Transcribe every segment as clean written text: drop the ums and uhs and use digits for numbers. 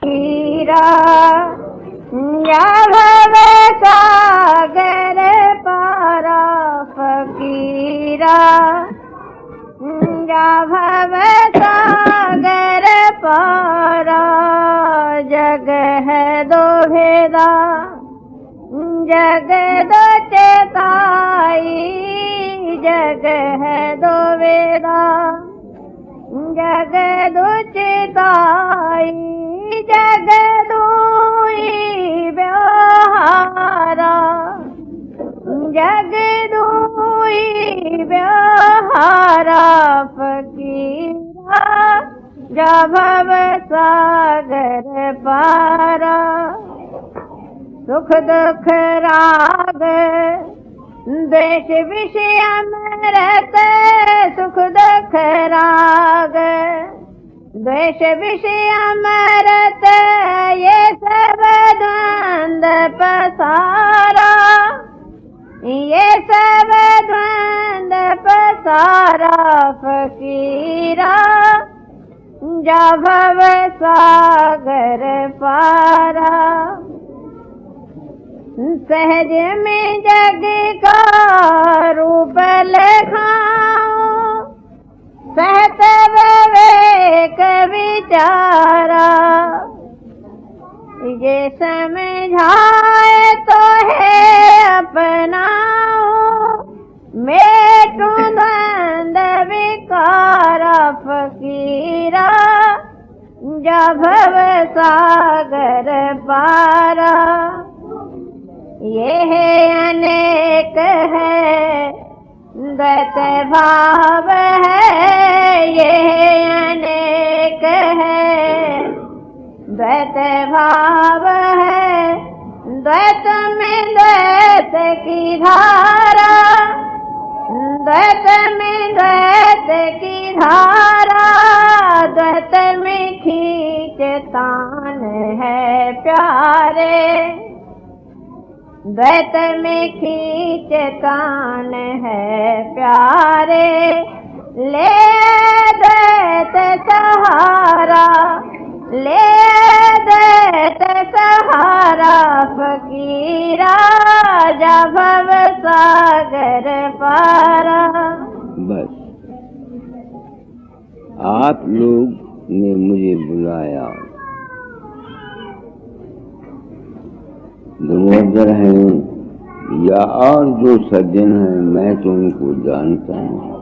फकीरा या भव सागर पारा फकीरा या भव सागर पारा जग है दो भेदा जग दो चेताई जग है दो वेदा जग दो चेताई जग दुई व्यवहारा जग दुई व्यवहारा फकीरा जा भव सागर पारा सुख दुख राग द्वेष विषय अमृत सुख दुख राग द्वेष विषय अमृत ये सब द्वंद्व पसारा ये सब द्वंद्व पसारा फकीरा जा भव सागर पारा सहज में जग का रूप लखाओ सहत विवेक विचारा ये समझाए तो है अपनाओ मेटू द्वंद्व विकारा फकीरा जा भव सागर पारा ये अनेक है द्वैत भाव है ये अनेक है द्वैत भाव है द्वैत में द्वैत की धारा द्वैत में द्वैत की धारा द्वैत में खींचतान है प्यारे द्वैत में खींचतान है प्यारे ले द्वैत सहारा ले द्वैत सहारा फकीरा जा भव सागर पारा। बस आप लोग ने मुझे बुलाया, दामोदर हैं या और जो सज्जन हैं मैं तो उनको जानता हूँ।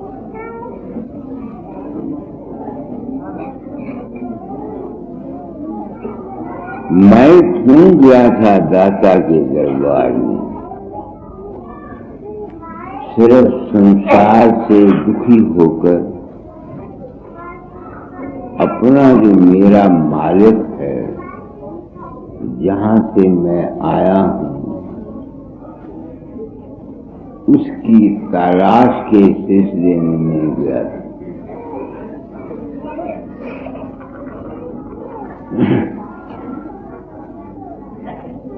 मैं क्यों गया था दाता के दरबार में? सिर्फ संसार से दुखी होकर अपना जो मेरा मालिक है जहाँ से मैं आया हूँ उसकी तलाश के सिलसिले में मैं गया था।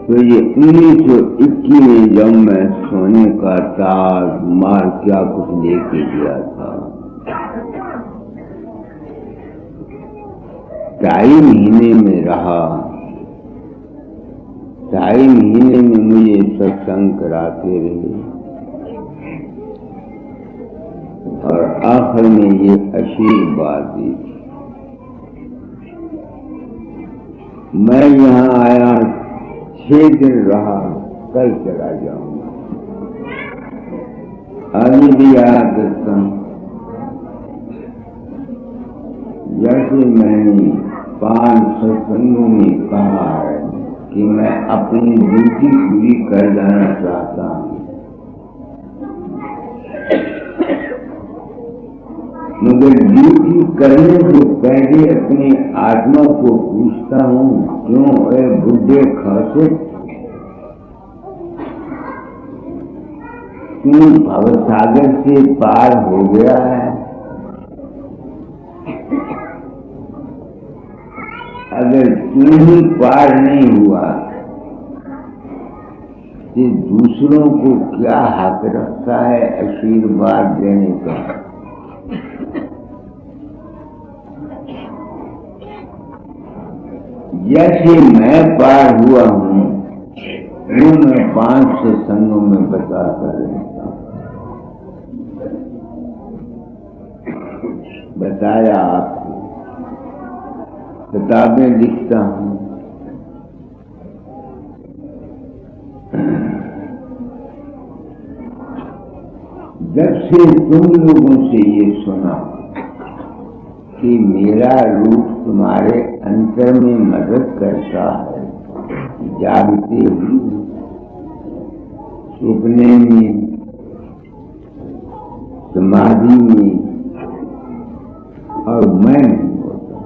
तो ये 1921 में जब मैं सोने का ताज मार क्या कुछ लेके गया था, 2.5 महीने में रहा। 2.5 महीने में मुझे सत्संग कराते रहे और आखिर में ये आशीर्वाद दी। मैं यहाँ आया 6 दिन रहा, कल चला जाऊंगा। अभी भी आया करता हूँ। जैसे मैंने 5 सत्संगों में कहा है कि मैं अपनी ड्यूटी पूरी कर जाना चाहता हूँ, मगर ड्यूटी करने से पहले अपनी आत्मा को पूछता हूँ, क्यों ए बुढ़े खासे तू भवसागर से पार हो गया है? अगर तू ही पार नहीं हुआ तो दूसरों को क्या हक रखता है आशीर्वाद देने का? जैसे मैं पार हुआ हूँ वो मैं 500 संगों में बता कर रहता हूँ। बताया आपको, किताबें लिखता हूँ। जब से तुम लोगों से ये सुना कि मेरा रूप तुम्हारे अंतर में मदद करता है, जागते हुए, सुपने में, समाधि में, और मैं नहीं होता,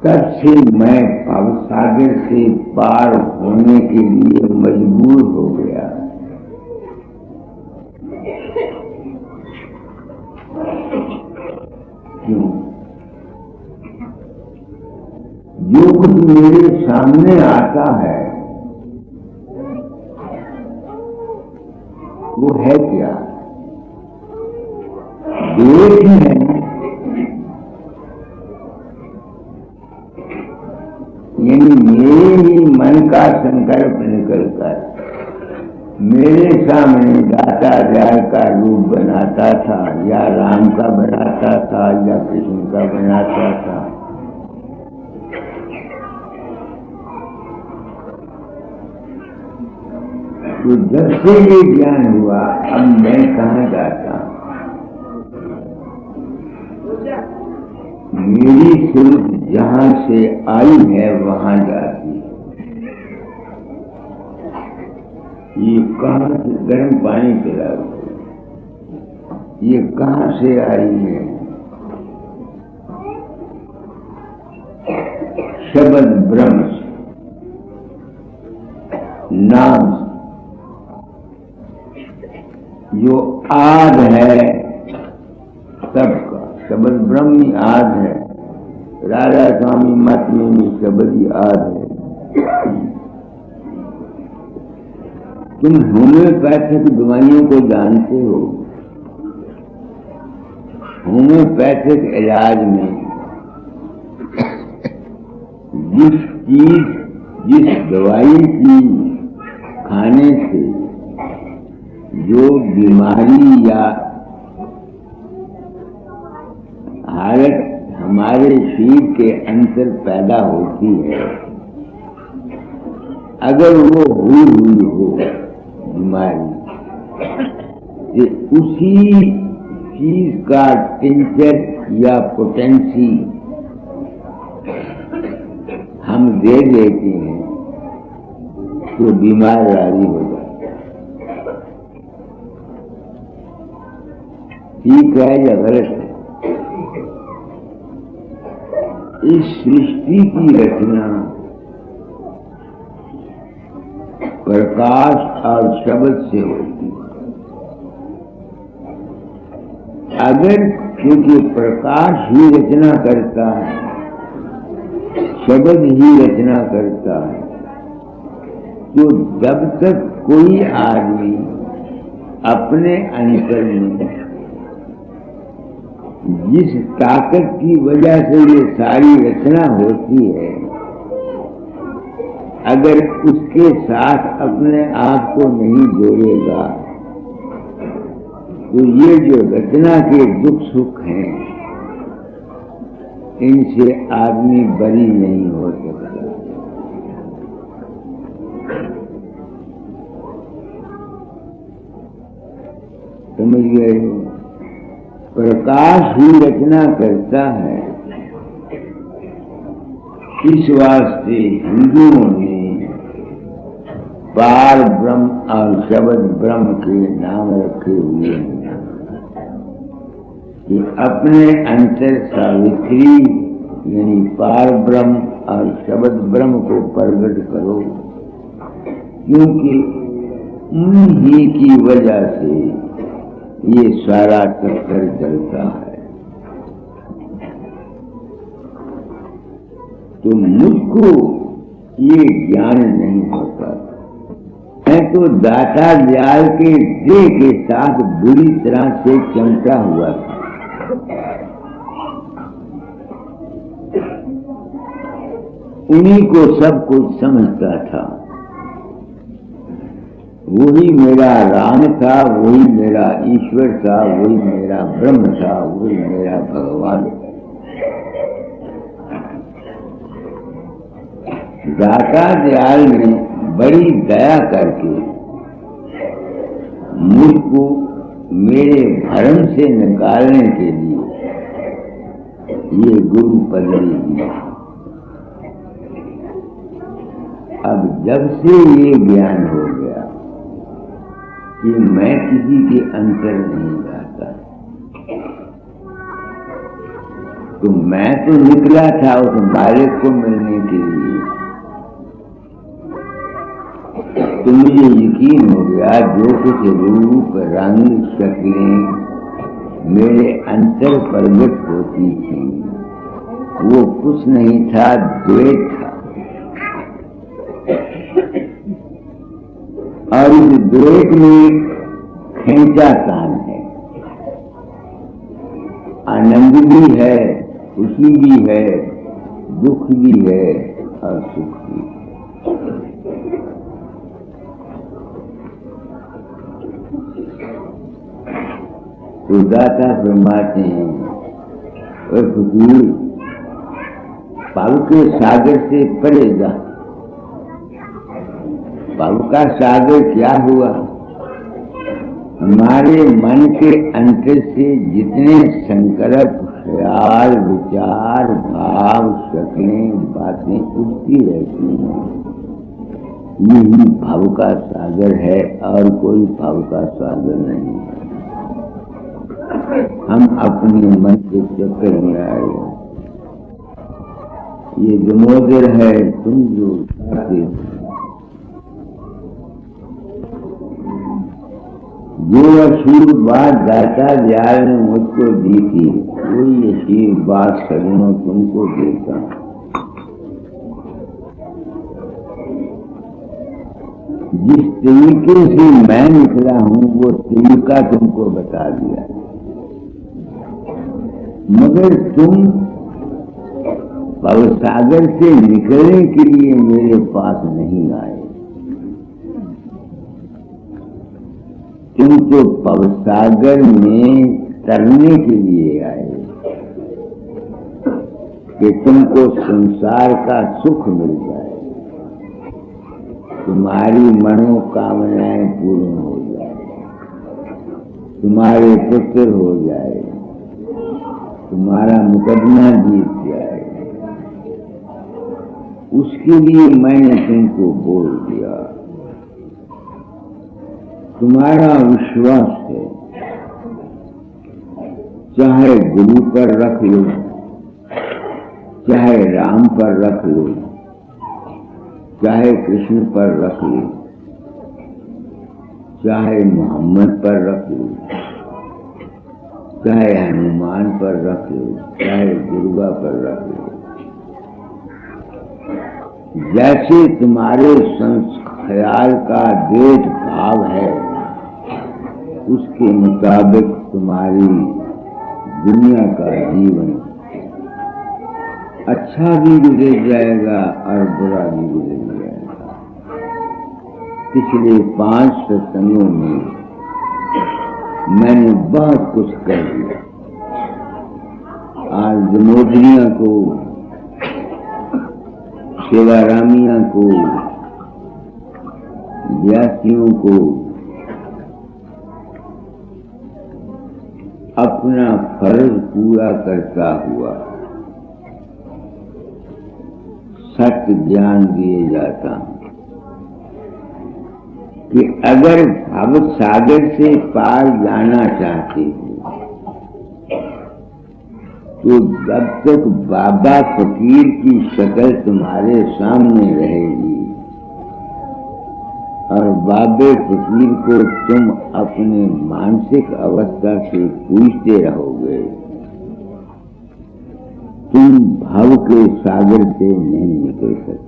तब से मैं भवसागर से पार होने के लिए मजबूर हो गया। क्यों? जो कुछ मेरे सामने आता है वो है क्या? देख है। यानी मेरे ही मन का संकल्प निकलकर मेरे सामने दाता दयाल का रूप बनाता था, या राम का बनाता था, या कृष्ण का बनाता था। तो जब से ये ज्ञान हुआ, अब मैं कहाँ जाता? मेरी सोच जहां से आई है वहां जाती। ये कहां से गर्म पानी पिला, ये कहां से आई है? शब्द ब्रह्म नाम जो आद है सबका, शब्द ब्रह्म ही आद है। राजा स्वामी मत में भी शब्द ही आद है। तुम होम्योपैथिक दवाइयों को जानते हो। होम्योपैथिक इलाज में जिस दवाई की खाने से जो बीमारी या हालत हमारे शरीर के अंदर पैदा होती है, अगर वो हुई हो बीमारी, तो उसी चीज का टिंचर या पोटेंसी हम दे देते हैं तो बीमार राजी हो जाता। ठीक है या गलत है? इस सृष्टि की रचना प्रकाश और शब्द से होती है। अगर क्योंकि प्रकाश ही रचना करता है, शब्द ही रचना करता है, तो जब तक कोई आदमी अपने अंतर में जिस ताकत की वजह से ये सारी रचना होती है, अगर उसके साथ अपने आप को नहीं जोड़ेगा, तो ये जो रचना के दुख सुख हैं, इनसे आदमी बरी नहीं हो सकता। समझ गए? प्रकाश ही रचना करता है। इस वास्ते हिंदुओं ने पार ब्रह्म और शब्द ब्रह्म के नाम रखे हुए हैं कि अपने अंतर सावित्री यानी पार ब्रह्म और शब्द ब्रह्म को प्रकट करो, क्योंकि उन्हीं की वजह से ये सारा चक्कर चलता है। तो मुझको ये ज्ञान नहीं होता। मैं तो दाता दयाल के देह के साथ बुरी तरह से चमटा हुआ था। उन्हीं को सब कुछ समझता था। वही मेरा राम था, वही मेरा ईश्वर था, वही मेरा ब्रह्म था, वही मेरा भगवान। दाता दयाल ने बड़ी दया करके मुझको मेरे भ्रम से निकालने के लिए ये गुरु पदवी दी। अब जब से ये ज्ञान हो गया कि मैं किसी के अंतर नहीं जाता, तो मैं तो निकला था उस मालिक को मिलने के लिए, तो मुझे यकीन हो गया जो कुछ रूप रंग शक्लें मेरे अंतर प्रकट होती थी वो कुछ नहीं था, द्वैत था। और इस द्वैत में खींचातान है, आनंद भी है, खुशी भी है, दुख भी है और सुख भी। तो दाता फरमाते हैं और फकीर पाप के सागर से परे जा। पाप का सागर क्या हुआ? हमारे मन के अंतर से जितने संकल्प, ख्याल, विचार, भाव, शक्लें, बातें उठती रहती हैं, यही भाव का सागर है और कोई भाव का सागर नहीं है। हम अपने मन के चक्कर में आए। ये जमोदर है तुम जो चाहते हो, जो आशीर्वाद दाता दयाल ने मुझको दी थी वही आशीर्वाद सदियों तुमको देता। जिस तरीके से मैं निकला हूं वो तरीका तुमको बता दिया, मगर तुम भवसागर से निकलने के लिए मेरे पास नहीं आए। तुम तो भवसागर में तरने के लिए आए कि तुमको संसार का सुख मिल जाए, तुम्हारी मनोकामनाएं पूर्ण हो जाए, तुम्हारे पुत्र हो जाए, तुम्हारा मुकदमा जीत जाए। उसके लिए मैंने तुमको बोल दिया। तुम्हारा विश्वास है, चाहे गुरु पर रख लो, चाहे राम पर रख लो, चाहे कृष्ण पर रख लो, चाहे मोहम्मद पर रख लो, चाहे हनुमान पर रख लो, चाहे दुर्गा पर रख लो। जैसे तुम्हारे ख्याल का द्वैत भाव है उसके मुताबिक तुम्हारी दुनिया का जीवन अच्छा भी गुजर जाएगा और बुरा भी गुजर जाएगा। पिछले 5 सत्संगों में मैंने बहुत कुछ कर दिया। आज जमोदरिया को, सेवारामिया को, व्यासियों को अपना फर्ज पूरा करता हुआ सत्य ज्ञान दिए जाता हूं कि अगर भव सागर से पार जाना चाहते हो तो जब तक बाबा फकीर की शक्ल तुम्हारे सामने रहेगी और बाबे फकीर को तुम अपने मानसिक अवस्था से पूछते रहोगे, तुम भाव के सागर से नहीं निकल सकते।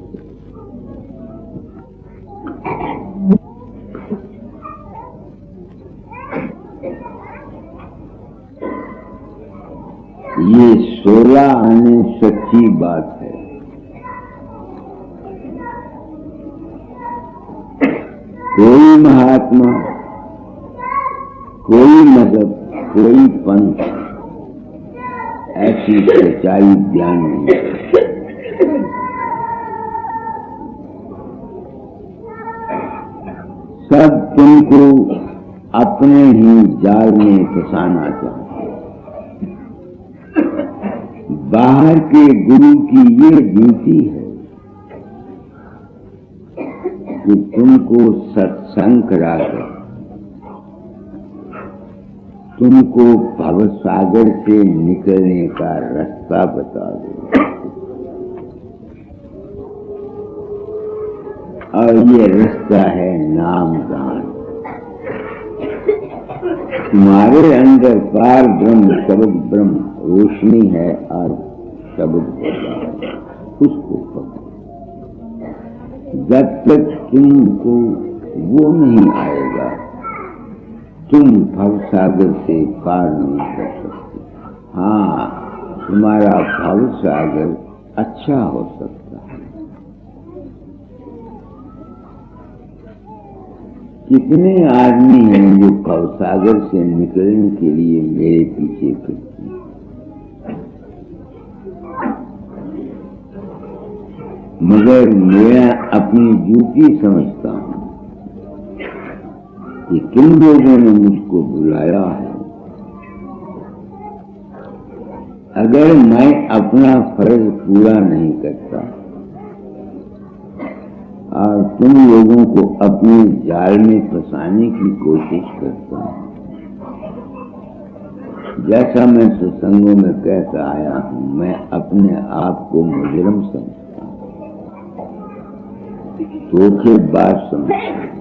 ये 16 आने सच्ची बात है। कोई महात्मा, कोई मजहब, कोई पंथ ऐसी सच्चाई ज्ञान नहीं। सब तुमको अपने ही जाल में फंसाना चाहते। बाहर के गुरु की ये ड्यूटी है कि तुमको सत्संग कराकर तुमको भवसागर से निकलने का रास्ता बता दो। और ये रास्ता है नाम गान। तुम्हारे अंदर पार ब्रह्म शब्द ब्रह्म रोशनी है और शब्द होता है, उसको पकड़ो। जब तक तुमको वो नहीं आएगा तुम भवसागर से पार नहीं कर सकते। हाँ, तुम्हारा भवसागर अच्छा हो सकता है। कितने आदमी हैं जो भवसागर से निकलने के लिए मेरे पीछे फिरते हैं। मगर मैं अपनी ड्यूटी समझता हूं कि किन लोगों ने मुझको बुलाया है। अगर मैं अपना फर्ज पूरा नहीं करता और तुम लोगों को अपने जाल में फंसाने की कोशिश करता हूं, जैसा मैं सत्संगों में कहता आया हूं, मैं अपने आप को मुजरिम समझता हूं, धोखेबाज समझता हूं।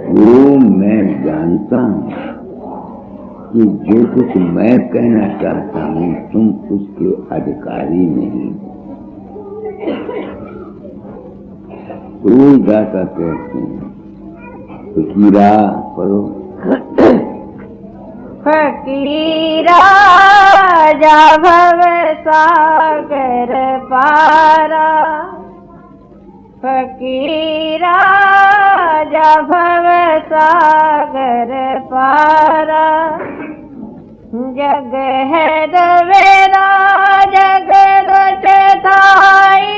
वो मैं जानता हूं कि जो कुछ मैं कहना चाहता हूं तुम उसके अधिकारी नहीं। रोज दाता कहते हैं फकीरा पढ़ो। फकीरा जा भव सागर पारा, फकीरा जा भव सागर पारा। जग है दवेरा जग रच थाई,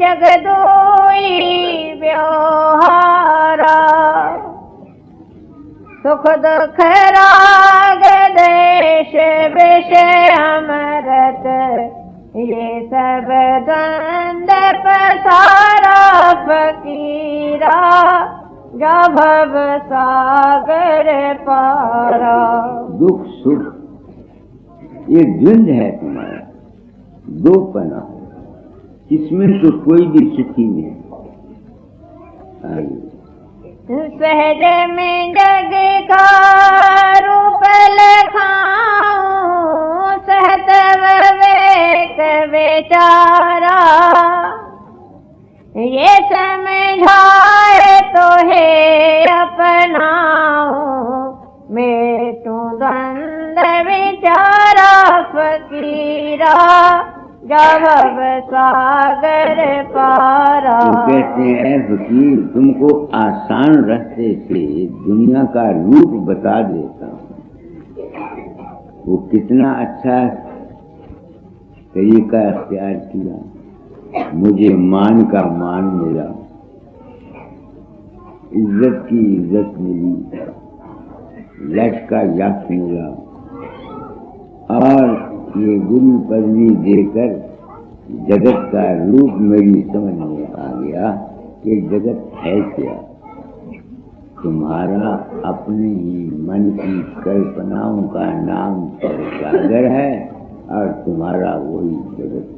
जग दोई व्यवहारा। सुख दुख राग देश विषय अमृत, ये सब द्वंद्व पसारा। फकीरा जा भव सागर पारा। दुख सुख ये द्वंद्व है तुम्हारा, दो पना है, इसमें तो कोई भी सुखी नहीं। सहज में जग का रूप लखाऊं, सहत विवेक विचारा। ये समझाए तो है अपनाऊं, मेटू द्वंद्व विचारा। फकीरा जा भव सागर पारा। तो कहते हैं फकीर तुमको आसान रास्ते से दुनिया का रूप बता देता हूँ। वो कितना अच्छा तरीका अख्तियार किया। मुझे मान का मान मिला, इज्जत की इज्जत मिली, यश का यश मिला, और ये गुरु पदवी देकर जगत का रूप मेरी समझ में आ गया कि जगत है क्या। तुम्हारा अपने ही मन की कल्पनाओं का नाम सागर है और तुम्हारा वही जगत।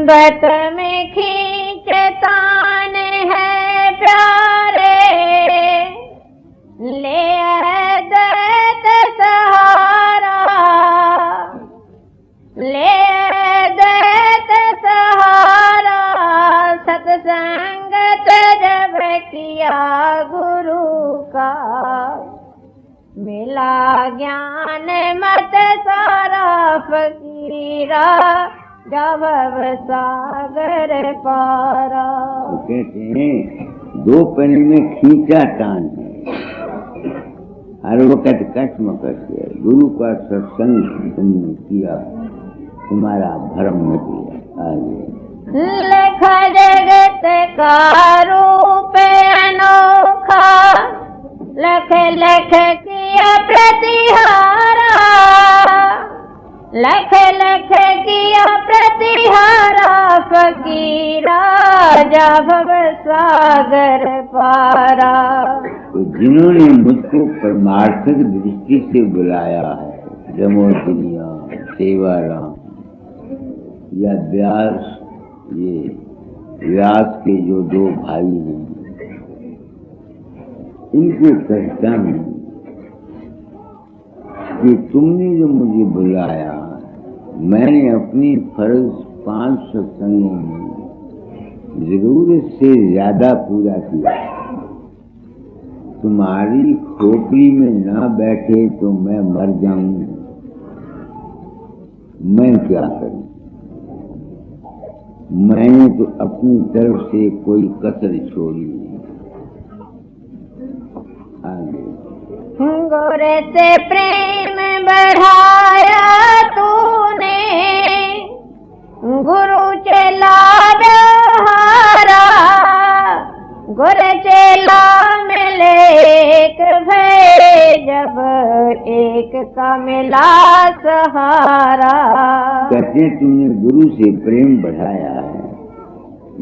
दत्त में खींचतान है प्यारे, ले दत्त सहारा, ले दत्त सहारा। सत्संगत जब किया गुरु का, मिला ज्ञान मत सारा। फकीरा जब सागर पारा। तो कहते हैं दो पन में खींचा तान है, हर वक्त कश्मकश है। गुरु का सत्संग तुमने किया, तुम्हारा भरम न किया। आगे लख जगत का रूप अनोखा, लख लख किया प्रतिहारा, लख लख किया प्रतिहारा। फकीरा जब सागर पारा। तो जिन्होंने मुझको परमार्थक दृष्टि से बुलाया है, जमोदनिया, सेवाराम या व्यास, ये व्यास के जो दो भाई हैं, इनको कहता हूं कि तुमने जो मुझे बुलाया, मैंने अपनी फर्ज 5 सत्संगों में जरूरत से ज्यादा पूरा किया। तुम्हारी खोपड़ी में ना बैठे तो मैं मर जाऊं, मैं क्या करूं? मैंने तो अपनी तरफ से कोई कसर छोड़ी नहीं। आगे गोरे से प्रेम बढ़ाया तूने, गुरु चेला व्यवहारा। गुरु चेला मिले एक भय, जब एक का मिला सहारा। कहते तुमने गुरु से प्रेम बढ़ाया है,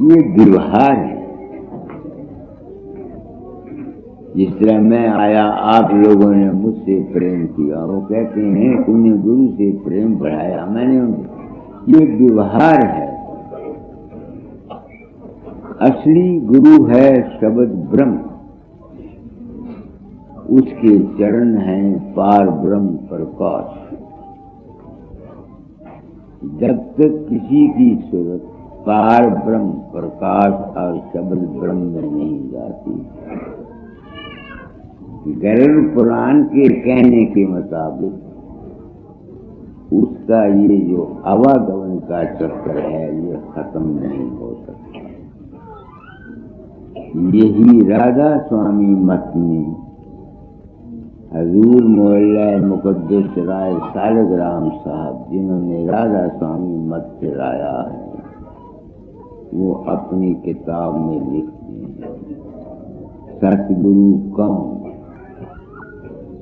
ये व्यवहार है। जिस तरह मैं आया, आप लोगों ने मुझसे प्रेम किया। वो कहते हैं तुमने गुरु से प्रेम बढ़ाया, मैंने, ये व्यवहार है। असली गुरु है शब्द ब्रह्म, उसके चरण हैं पार ब्रह्म प्रकाश। जब तक किसी की सूरत पार ब्रह्म प्रकाश और शब्द ब्रह्म में नहीं जाती। गरुड़ पुराण के कहने के मुताबिक उसका ये जो आवागमन का चक्कर है, ये खत्म नहीं हो सकता। यही राधा स्वामी मत में हजूर मोहल्ला मुकद्दस राय सालिग्राम साहब, जिन्होंने राधा स्वामी मत चलाया है, वो अपनी किताब में लिखते हैं सतगुरु कौन?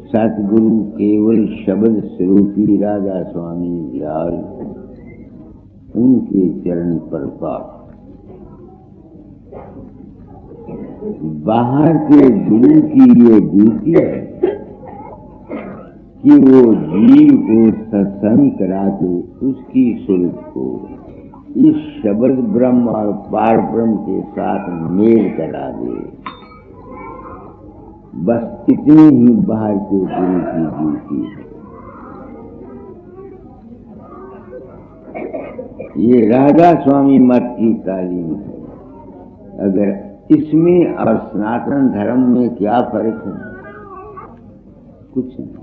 सतगुरु केवल शब्द स्वरूपी राधा स्वामी लाल, उनके चरण पर पाप। बाहर के गुरु की ये ड्यूटी है कि वो जीव को सत्संग करा के उसकी सूरत को इस शब्द ब्रह्म और पार ब्रह्म के साथ मेल करा दे। बस इतनी ही बाहर के गुरु की ड्यूटी है। ये राधा स्वामी मत की तालीम है। अगर इसमें और सनातन धर्म में क्या फर्क है? कुछ नहीं,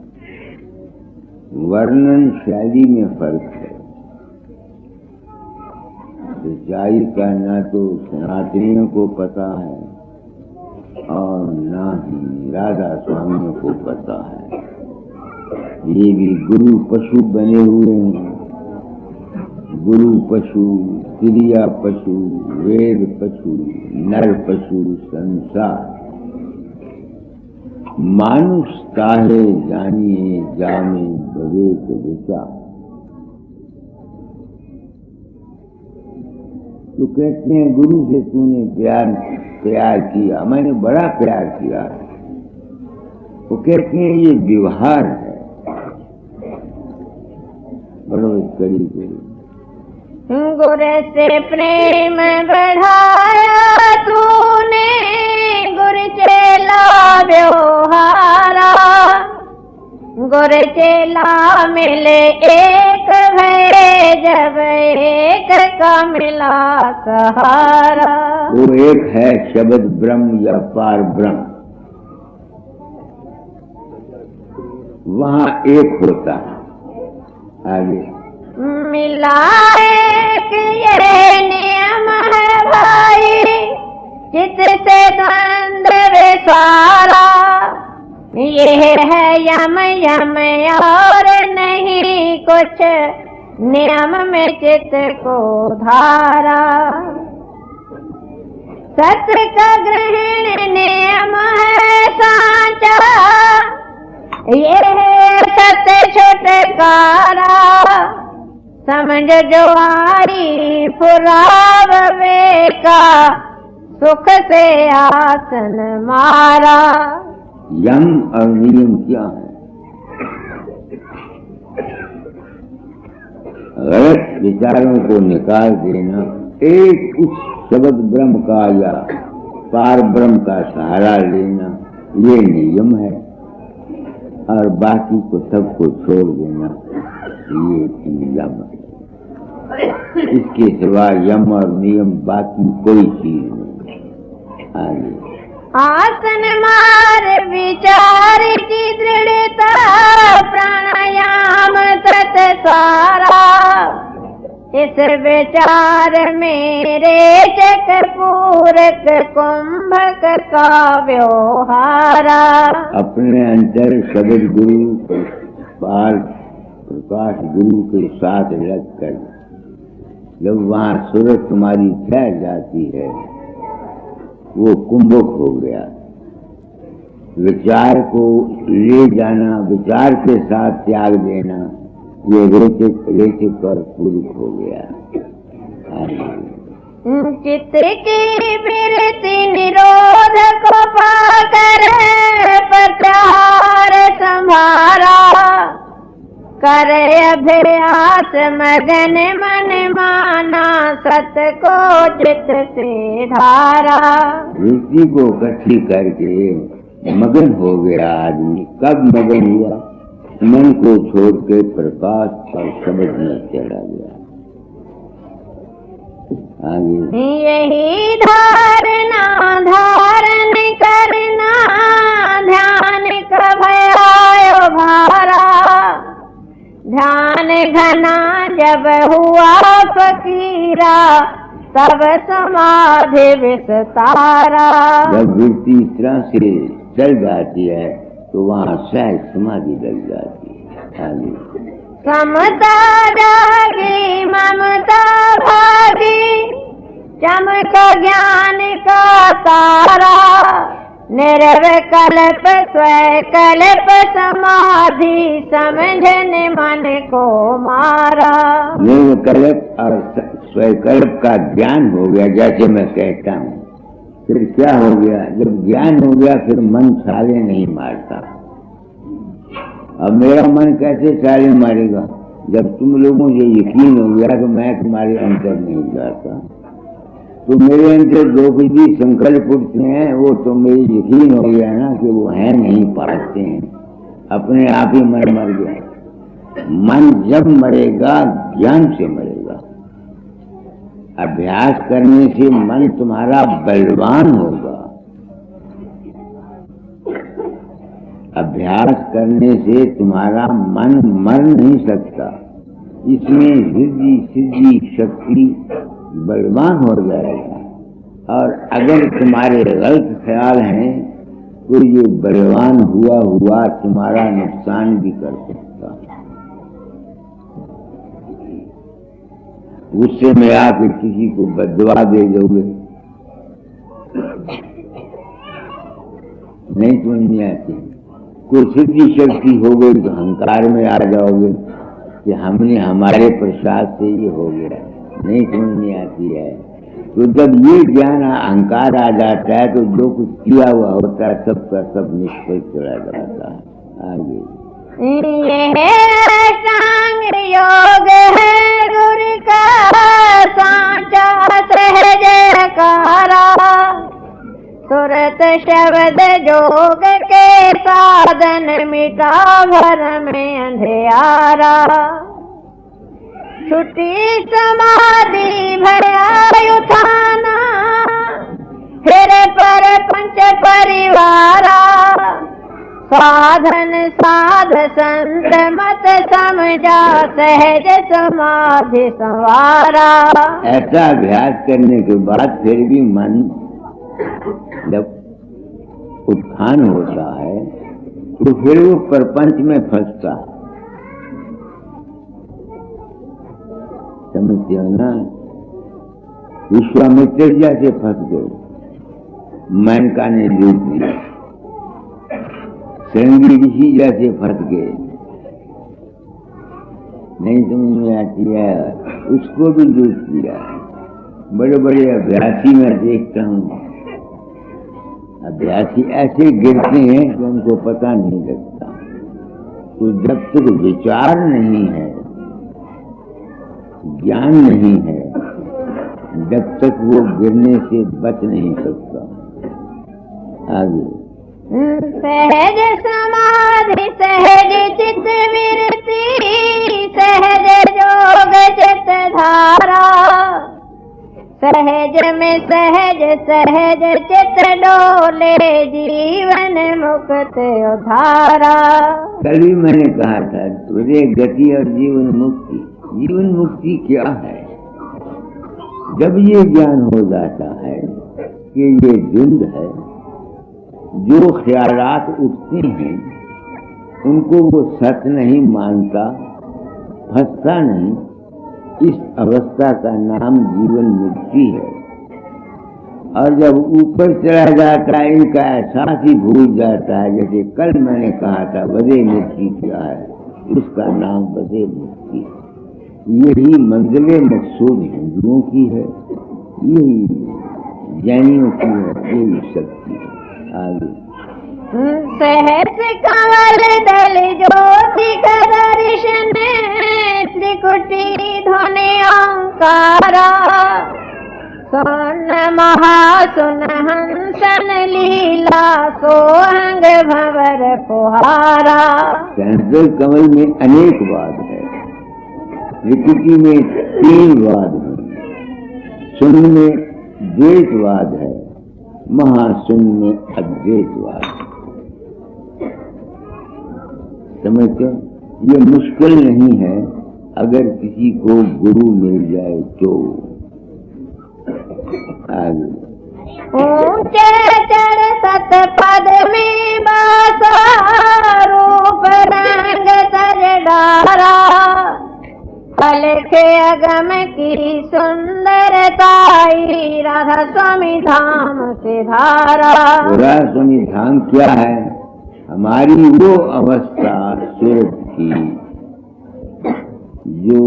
वर्णन शैली में फर्क है। सच्चाई का ना तो सनातनियों को पता है और ना ही राधा स्वामियों को पता है। ये भी गुरु पशु बने हुए हैं। गुरु पशु, क्रिया पशु, वेद पशु, नर पशु, संसार। मानुष काहे जानिए जामे विवेक विचार। तो कहते हैं गुरु से तूने प्यार किया, मैंने बड़ा प्यार किया। वो कहते हैं ये व्यवहार है। बड़ो कड़ी कड़ी गुरु से प्रेम बढ़ाया तूने, गुरु चेला व्यवहारा। गुरु चेला मिले एक भय, जब एक का मिला सहारा। वो एक है शब्द ब्रह्म या पार ब्रह्म, वहां एक होता है। आगे मिला एक ये नियम है भाई, चित्त से द्वंद्व विसारा। ये है यम यम और नहीं कुछ, नियम में चित्त को धारा। सत्य का ग्रहण नियम है सांचा, ये है सत्य छुटकारा। समझ जो आई फुराव का, सुख से आसन मारा। यम और नियम क्या है? गलत विचारों को निकाल देना, एक उस शब्द ब्रह्म का या पार ब्रह्म का सहारा लेना, ये नियम है। और बाकी को सबको छोड़ देना, ये नियम है। इसके सिवा यम और नियम बाकी कोई चीज नहीं। आगे आसन मार विचार की दृढ़ता, प्राणायाम तत् सारा। इस विचार मेरे चक पूरक कुंभक का व्यवहारा। अपने अंतर शब्द गुरु पार प्रकाश गुरु के साथ लगकर जब वहाँ सूरत तुम्हारी ठहर जाती है, वो कुंभक हो गया। विचार को ले जाना, विचार के साथ त्याग देना, ये रेचक और पूरक हो गया। चित्त की वृत्ति निरोध को पाकर प्रत्याहार संभारा। करे अभ्यास मगन मन माना, सत को चित्त से धारा। वृत्ति को इकट्ठी करके मगन हो गया आदमी। कब मगन हुआ? मन को छोड़ के प्रकाश और शब्द में चला गया। आगे यही धारणा धारण करना, ध्यान का भयायो भारा। ध्यान घना जब हुआ फकीरा, तब समाधि विस्तारा। जब वृत्ति इस तरह से चल जाती है तो वहाँ सहज समाधि लग जाती है। आगे समता जागी ममता भागी, चमक ज्ञान का तारा। निर्विकल्प स्वकल्प समाधि, समझने मन को मारा। निर्विकल्प और स्वकल्प का ज्ञान हो गया, जैसे मैं कहता हूँ। फिर क्या हो गया? जब ज्ञान हो गया फिर मन छाले नहीं मारता। अब मेरा मन कैसे छाले मारेगा? जब तुम लोगों से यकीन हो गया कि मैं तुम्हारे अंदर नहीं जाता, तो मेरे अंदर जो कुछ भी संकल्प उठते हैं वो तो मेरी यकीन हो गया ना कि वो है नहीं, पाते हैं। अपने आप ही मन मर गया। मन जब मरेगा ज्ञान से मरेगा। अभ्यास करने से मन तुम्हारा बलवान होगा। अभ्यास करने से तुम्हारा मन मर नहीं सकता। इसमें रिद्धि सिद्धि शक्ति बलवान हो जाएगा। और अगर तुम्हारे गलत ख्याल हैं तो ये बलवान हुआ हुआ तुम्हारा नुकसान भी कर सकता। गुस्से में आके किसी को बददुआ दे दोगे, नहीं समझ नहीं आती। कोई सिद्धि शक्ति हो गई तो अहंकार में आ जाओगे कि हमने हमारे प्रसाद से ये हो गया, नहीं समझ नहीं आती है। तो जब ये ज्ञान अहंकार आ जाता है तो जो कुछ किया हुआ होता है सबका सब निष्फल चला जाता है। आगे ये सांग योग है गुरु का सांचा सहजकारा। सुरत शब्द जोग के साधन मिटा भर में अंधियारा। छुट्टी समाधि भया उठाना, फिर पर पंच परिवारा। साधन साध संत मत समझा, सहज समाधि संवारा। ऐसा अभ्यास करने के बाद फिर भी मन जब उत्थान होता है तो फिर वो प्रपंच में फंसता है। समझते हो ना? विश्वामित्र जैसे फंस गए, मेनका ने लूट लिया। श्रृंगी ऋषि जैसे फंस गए, नहीं समझ में आती है, उसको भी लूट लिया। बड़े बड़े अभ्यासी मैं देखता हूँ, अभ्यासी ऐसे गिरते हैं कि उनको पता नहीं लगता। तो जब तक विचार नहीं है, ज्ञान नहीं है, जब तक वो गिरने से बच नहीं सकता। आगे सहज समाधि सहज चित्त विरति, सहज जोग चित्त धारा। सहज में सहज सहज चित्त डोले, जीवन मुक्त उधारा। कल भी मैंने कहा था तुझे गति और जीवन मुक्ति। जीवन मुक्ति क्या है? जब ये ज्ञान हो जाता है कि ये झुंड है, जो ख्यालात उठते हैं उनको वो सच नहीं मानता, फंसता नहीं, इस अवस्था का नाम जीवन मुक्ति है। और जब ऊपर चला जाता है, इनका एहसास ही भूल जाता है। जैसे कल मैंने कहा था बदे मुक्ति क्या है, उसका नाम बदे मुक्ति। यही मंजिले मकसूद हिंदुओं की है, यही जैनियों की है, यही शक्ति है। आगे सहस कमल दल ज्योति का दर्शन, त्रिकुटी ध्वनि ओंकारा। सोन महासुन हंसन लीला, सोहंग भंवर फुहारा। सहस कमल में अनेक वाद है, त्रिकुटी में 3 वाद है, सुन में द्वैतवाद है, महाशून्य में अद्वैतवाद। समझते? ये मुश्किल नहीं है अगर किसी को गुरु मिल जाए तो। आगे ऊंचे चढ़ सत पद में बासा, रूप रंग सज डारा। पलखे अगम की सुंदरताई, राधा स्वामी धाम से धारा। राधा स्वामी धाम क्या है? हमारी वो अवस्था सूरत की जो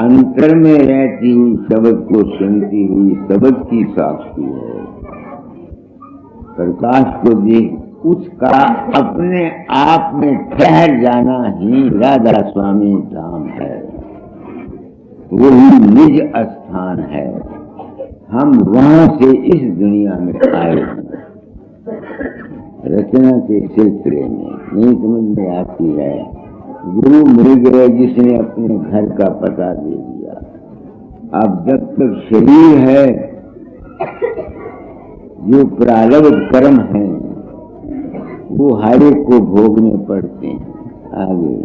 अंतर में रहती हुई शब्द को सुनती हुई शब्द की साक्षी है, प्रकाश को देख उसका अपने आप में ठहर जाना ही राधा स्वामी धाम है। वही निज स्थान है। हम वहां से इस दुनिया में आए हैं। रचना के सिलसिले में नहीं समझ में आती है। गुरु मिल गए जिसने अपने घर का पता दे दिया। अब जब तक शरीर है, जो प्रारब्ध कर्म है वो हर एक को भोगने पड़ते हैं। आगे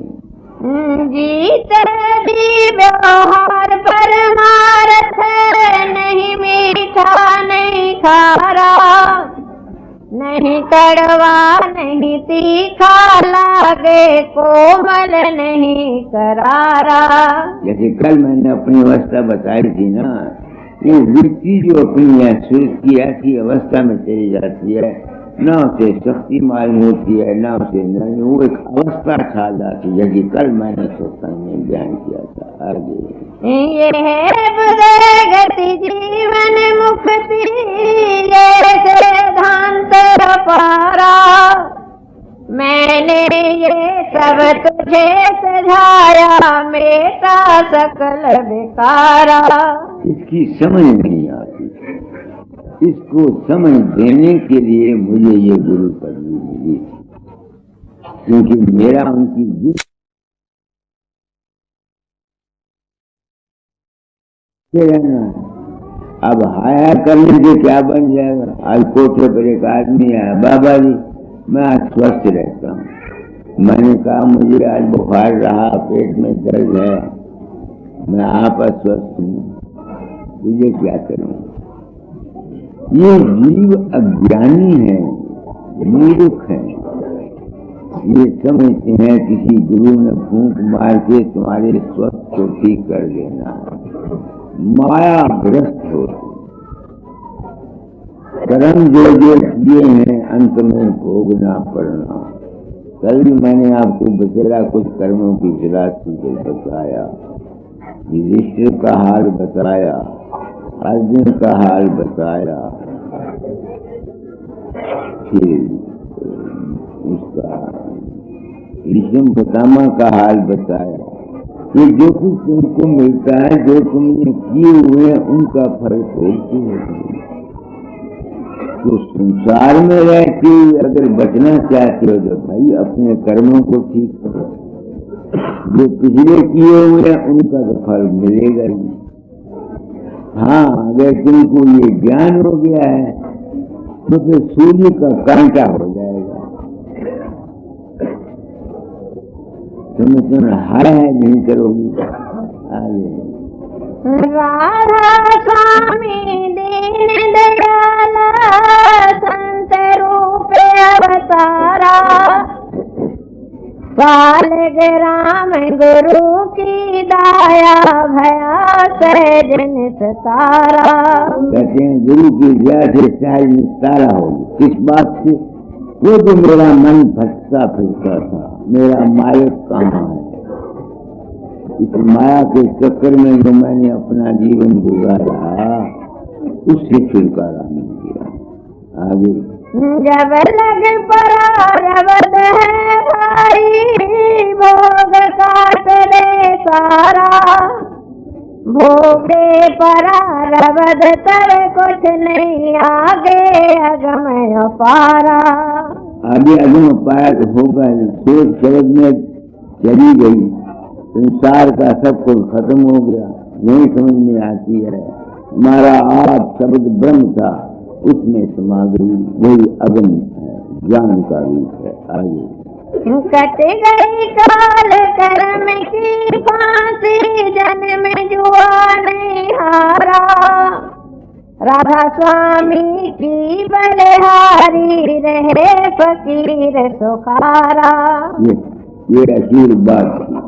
जीत जी व्यवहार परमार्थ, नहीं मीठा नहीं खारा। नहीं कड़वा नहीं तीखा लागे, कोमल नहीं करारा। जैसे कल मैंने अपनी अवस्था बताई थी ना, ये वृत्ति जो अपनी सूरत की ऐसी अवस्था में चली जाती है, न उसे शक्ति मालूम होती है, न उसे नहीं, वो एक अवस्था छा जाती है। जैसे कल मैंने सत्संग में बयान किया था। आगे ये है गति जीवन मुक्ति, जैसे सिद्धांत पारा। मैंने ये सब तुझे सझाया, मेरा सकल बेकारा। इसकी समझ नहीं आती। इसको समझ देने के लिए मुझे ये गुरु पदवी मिली, क्योंकि मेरा उनकी रहना। अब हाया करने से क्या बन जाएगा? आज कोठे पर एक आदमी आया, बाबा जी मैं अस्वस्थ रहता हूँ। मैंने कहा मुझे आज बुखार रहा, पेट में दर्द है, मैं आप अस्वस्थ हूँ, मुझे क्या करूँ? ये जीव अज्ञानी है, मूर्ख है। ये समझते हैं किसी गुरु ने फूंक मार के तुम्हारे स्वस्थ को ठीक कर देना है। मायाग्रस्त होते, कर्म जो जो किए हैं अंत में भोगना पड़ना। कल भी मैंने आपको बतेरा कुछ कर्मों की फिलॉसफी को बताया, युधिष्ठिर का हाल बताया, अर्जुन का हाल बताया, फिर उसका भीष्म पितामह का हाल बताया। ये जो कुछ तुमको मिलता है, जो तुमने किए हुए हैं, उनका फल भोगते हो। तो संसार में रहते हुए अगर बचना चाहते हो तो भाई अपने कर्मों को ठीक करो। जो पिछले किए हुए हैं उनका तो फल मिलेगा ही। हाँ, अगर तुमको ये ज्ञान हो गया है तो फिर सूर्य का कांटा हो जाएगा। तुम हार है नहीं करोगी। राधा स्वामी दीन दयाला संत रूप अवतारा, पालक राम गुरु की दाया भया सहजन सतारा। कहते हैं गुरु की दया से सहज निस्तारा होगी। किस बात से? वो तो मेरा मन भटका फिरता था, मेरा मालिक कहाँ है? इस माया के चक्कर में जो मैंने अपना जीवन गुजारा, उससे छुटकारा नहीं किया। आगे जब लग परारब्ध है भाई, भोग काट दे सारा, भोगे परारब्ध तर कुछ नहीं, आगे अगम अपारा। आगे अगम अपार होगा। सोच शब्द में चली गई, संसार का सब कुछ खत्म हो गया, नहीं समझ में आती है। हमारा आप शब्द ब्रह्म था, उसमें समा गई, वही अगम है, ज्ञान का रूप है। आगे कट गई काल कर्म की फांसी, जन्म जुआ नहीं हारा, राधा स्वामी की बलिहारी रहे फकीर सुखारा। ये आशीर्वाद थी।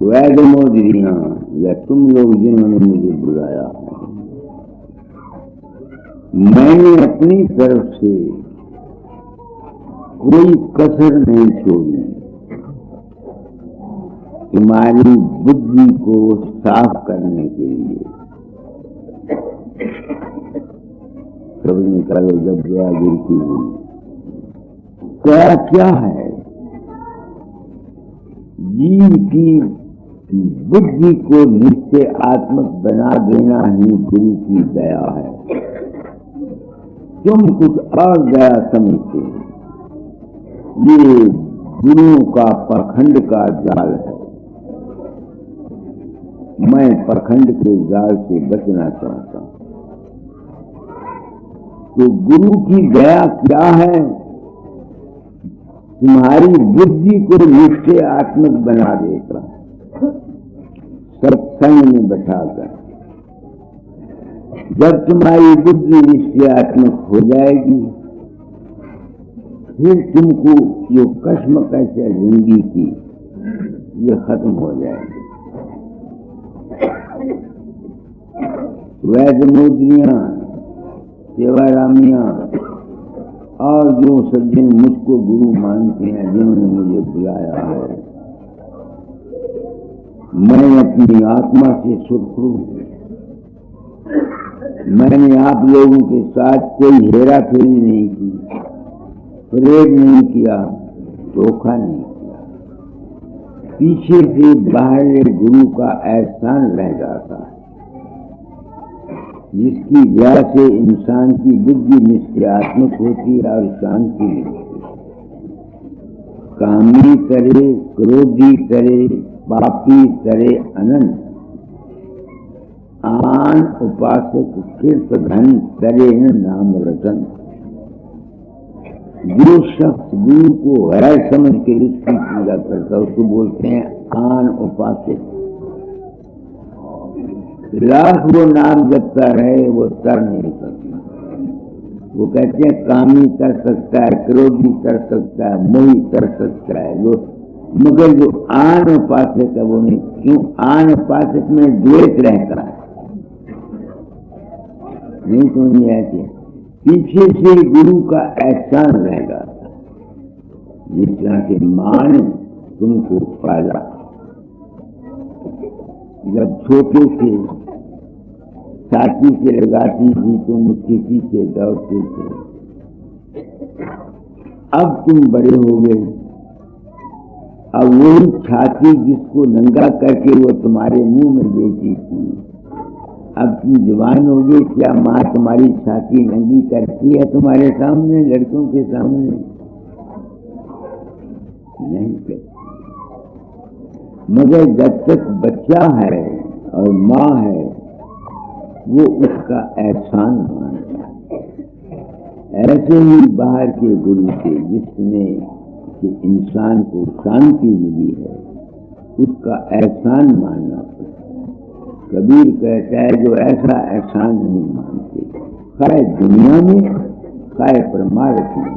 वैद मोदरियां या तुम लोग जिन्होंने मुझे बुलाया है, मैंने अपनी तरफ से कोई कसर नहीं छोड़ी तुम्हारी बुद्धि को साफ करने के लिए। सब निकालो जब गया गिरती हुई क्या है? जीव की बुद्धि को निश्चय आत्मक बना देना ही गुरु की दया है। तुम कुछ और दया समझते हो, ये गुरुओं का पाखंड का जाल है। मैं पाखंड के जाल से बचना चाहता हूं। तो गुरु की दया क्या है? तुम्हारी बुद्धि को निश्चय आत्मक बना देगा, सत्संग में बैठाकर। जब तुम्हारी बुद्धि निश्चय आत्मक हो जाएगी, फिर तुमको जो कश्मकश है जिंदगी की, ये खत्म हो जाएगी। वैद मोदरियां, सेवारामियां और जो सज्जन मुझको गुरु मानते हैं, जिन्होंने मुझे बुलाया है, मैं अपनी आत्मा से सुरक्षित हूं। मैंने आप लोगों के साथ कोई हेरा फेरी नहीं की, प्रेम नहीं किया, धोखा नहीं किया। पीछे से बाहर गुरु का एहसान रह जाता है, जिसकी वजह से इंसान की बुद्धि निश्चयात्मक होती है और शांति मिलती है। कामी करे, क्रोधी करे, पापी करे अनंत, आन उपासक कीर्त धन करे नाम रतन। जो शख्स गुरु को गैर समझ के उसकी पूजा करता है उसको बोलते हैं आन उपासित। लाख वो नाम जपता रहे वो तर नहीं सकता। वो कहते हैं कामी कर सकता है, क्रोधी कर सकता है, मोही कर सकता है, वो मगर जो आन उपासक है वो नहीं। क्यों? आन उपासक में द्वेष रहता है, नहीं समझ में आती। पीछे से गुरु का एहसान रहेगा। जिस तरह से मां ने तुमको पाला, जब छोटे से छाती से लगाती थी तुम उसके पीछे दौड़ते थे। अब तुम बड़े हो गए, अब वही छाती जिसको नंगा करके वो तुम्हारे मुंह में देती थी, अब तुम जवान हो गए, क्या माँ तुम्हारी छाती नंगी करती है तुम्हारे सामने, लड़कों के सामने? नहीं करती। मगर जब तक बच्चा है और माँ है वो उसका एहसान मानता है। ऐसे ही बाहर के गुरु से जिसने कि इंसान को शांति मिली है उसका एहसान मानना पड़ता है। कबीर कहता है जो ऐसा एहसान नहीं मानते, खाए दुनिया में खाए परमार्थ में,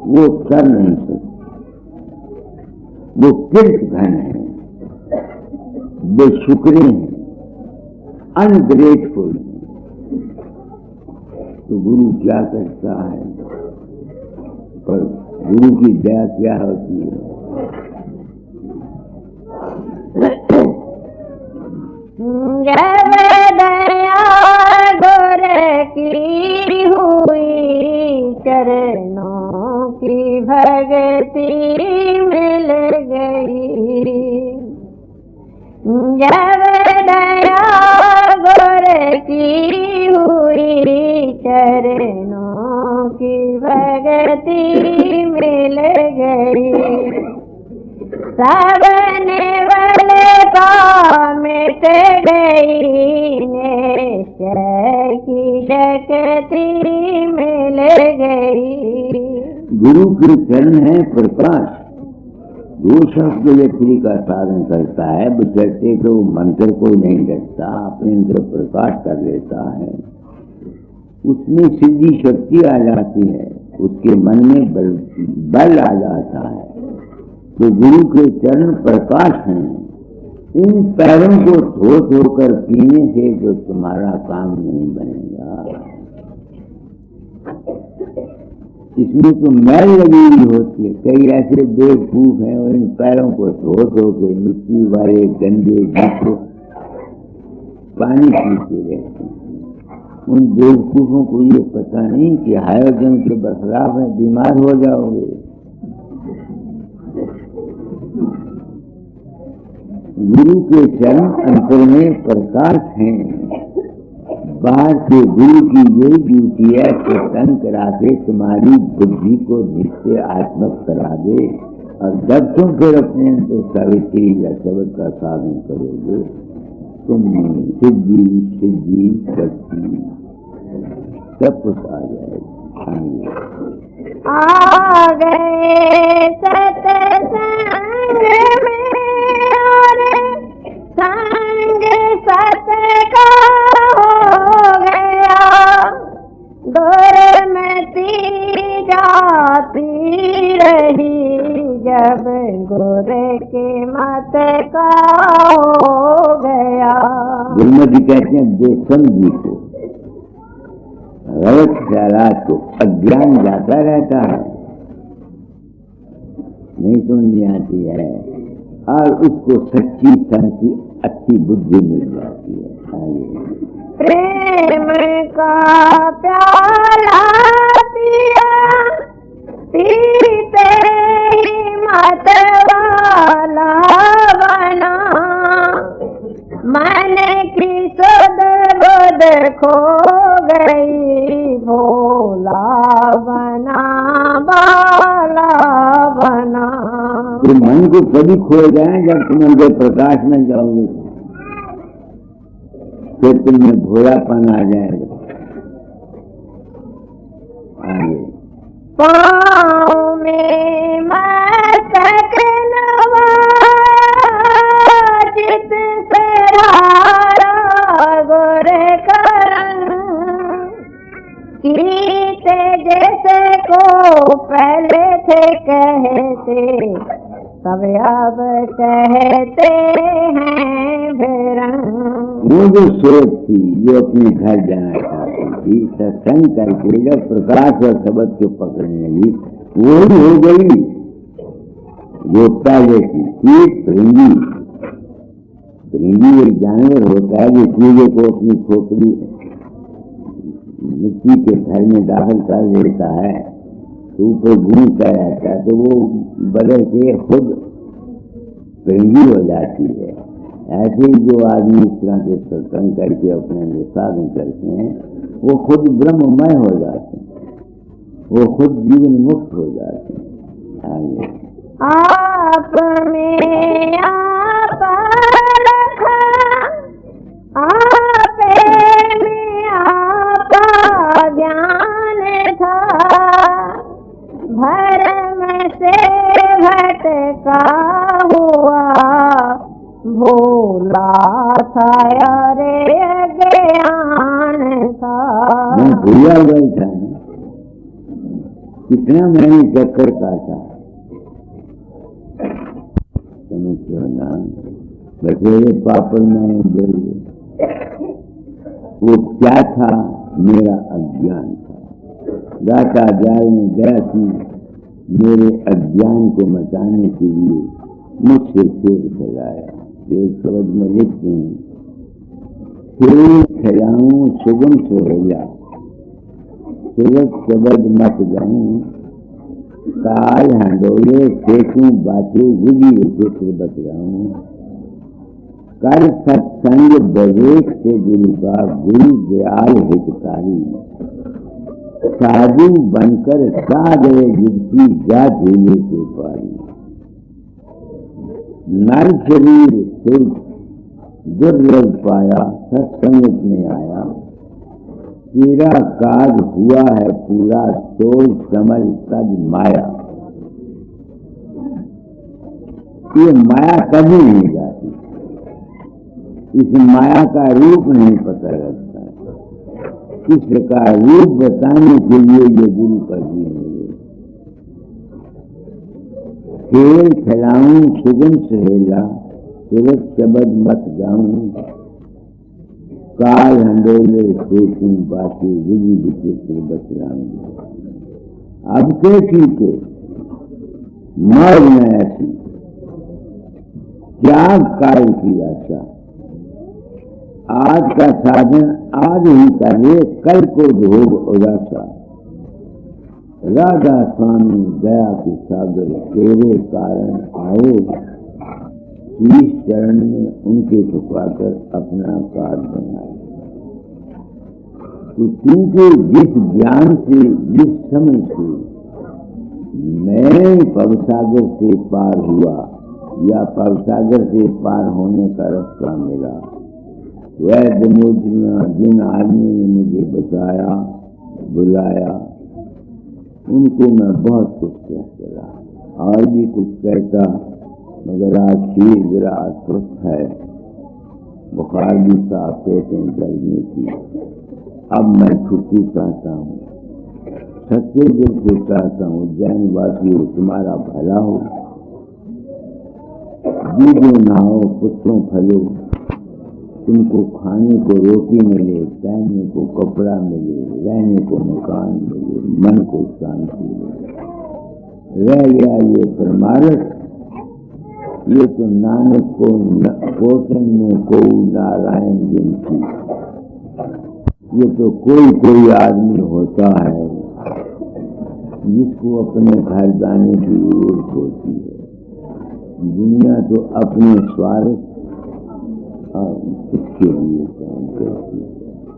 वो कर नहीं सकते। वो किर्त घन है, बेशुक्रे हैं, अनग्रेटफुल है। तो गुरु क्या करता है? पर गुरु की दया क्या होती है? जब दया गुर की हुई, चरणों की भक्ति मिल गई। जब दया गुर की हुई, चरणों की भक्ति मिल गई। सावन वाले का मिट गई, निश्चय की शक्ति मिल गई। गुरु के चरण है प्रकाश। जो शख्स जो व्यक्ति का साधन करता है बचते तो मंत्र को नहीं डरता, अपने अंदर प्रकाश कर लेता है, उसमें सिद्धि शक्ति आ जाती है, उसके मन में बल आ जाता है। तो गुरु के चरण प्रकाश हैं। इन पैरों को धो धोकर पीने से जो तुम्हारा काम नहीं बनेगा, इसमें तो मैल लगी हुई होती है। कई ऐसे बेवकूफ हैं और इन पैरों को धो धो के मिट्टी वाले गंदे जिसको पानी पीते रहते हैं। उन बेवकूफों को ये पता नहीं कि हाइड्रोजन के बरखलाफ है, बीमार हो जाओगे। गुरु के चरण अंतर में प्रकाश हैं। बाहर से गुरु की यही ड्यूटी है कि तंग करा के तुम्हारी बुद्धि को नित्य आत्मक करा दे, और जब तुम फिर अपने अंतर सावित्री या शब्द का साधन करोगे तुम सिद्धि सिद्धि शक्ति सब कुछ आ जाएगा। आ गए सत्संग में और संग सत का हो गया, दुर्मति जाती रही जब गुर के मत का हो गया। दुर्मति कहते हैं बेसमझी को, गलत ख्यालात को। अज्ञान जाता रहता है, नहीं समझ आती है, और उसको सच्ची सच्ची अच्छी बुद्धि मिल जाती है। आगे प्रेम का प्याला पिया, पीते ही मत वाला बना, मन की सुध बुध खो गई, भोला बना बाला बना। तो मन को कभी खो जाए जब तुम अंदर प्रकाश में जाओगे, फिर तुम्हें भोलापन आ जाएगा। आगे पाँव में मस्तक नवा, चित से धारा गुर करम, कीते जैसे को पहले थे कहते, सब अब कहते हैं बेरंग। वो जो सोच थी जो अपने घर जाना चाहती थी, सत्संग करके जब प्रकाश और शब्द को पकड़ने लगी, वो ही हो गई जो पहले थी। एक भृंगी, भृंगी एक जानवर होता है जो चूजे को अपनी खोपड़ी मिट्टी के घर में दाखिल कर देता है तो ऊपर घूमता रहता है, तो वो बदल के खुद भृंगी हो जाती है। ऐसे ही जो आदमी इस तरह से सत्संग करके अपने साधन करते हैं, वो खुद ब्रह्ममय हो जाते हैं, वो खुद जीवन मुक्त हो जाते हैं। आप में आप रखा, आप में आपका ज्ञान था, भरम से भटका हुआ भोला था रे ज्ञान था। मैं भूला गई था, कितना मैंने चक्कर काटा, समझो ना, बसेरे पापड़ में गई। वो क्या था? मेरा अज्ञान था। दाता जाल ने दया की, मेरे अज्ञान को मिटाने के लिए मुझसे खेल खिलाया। एक शब्द में लिखते हैं, खेल खिलाऊं सुगम सोहैया, सूरज शब्द मत जाऊं, काल हंडोले फेंकूं बातें विधि विचित्र बतलाऊं, कर सत्संग विवेक से गुरुबा, गुरु दयाल हितकारी, साधु बनकर सा गए युक्ति जा झूले के पारी, नर शरीर सुख दुर्लभ पाया, सत्संग में आया, तेरा काज हुआ है पूरा, सोच समझ सब माया। ये माया कभी नहीं जाती, इस माया का रूप नहीं पता लगता। इसका रूप बताने के लिए ये गुरु पर भी मिले। खेल खिलाऊं सुगम सहेला, सूरज शब्द मत गाऊं, काल हंडोले फेंकूं बातें विधि विचित्र बतलाऊं। अब के चीके मौज में ऐसी त्याग काल की आशा, आज का साधन आज ही करे, कल को भोग उदासा। राधा स्वामी दया के सागर तेरे कारण आए, इस चरण में उनके झुकाकर अपना कार्य बनाए। तो क्योंकि जिस ज्ञान से, जिस समझ से मैं पवसागर से पार हुआ या पवसागर से पार होने का रास्ता मिला, वह विमोचना जिन आदमी ने मुझे बताया, बुलाया, उनको मैं बहुत कुछ कह चला, और भी कुछ कहता, मगर आज शरीर जरा अस्वस्थ है, बुखार भी था, पेटें जलने की। अब मैं छुट्टी चाहता हूँ, सच्चे दिल से चाहता हूँ, जैन वासी हो, तुम्हारा भला हो, बीजों नहाओ, पुत्रों फलो, तुमको खाने को रोटी मिले, पहनने को कपड़ा मिले, रहने को मकान मिले, मन को शांति मिले। रह गया ये परमार्थ, ये तो नानक को पोषण में को नारायण जिनकी। ये तो कोई आदमी होता है जिसको अपने घर जाने की जरूरत होती है। दुनिया तो अपने स्वार्थ इसके लिए काम करती है।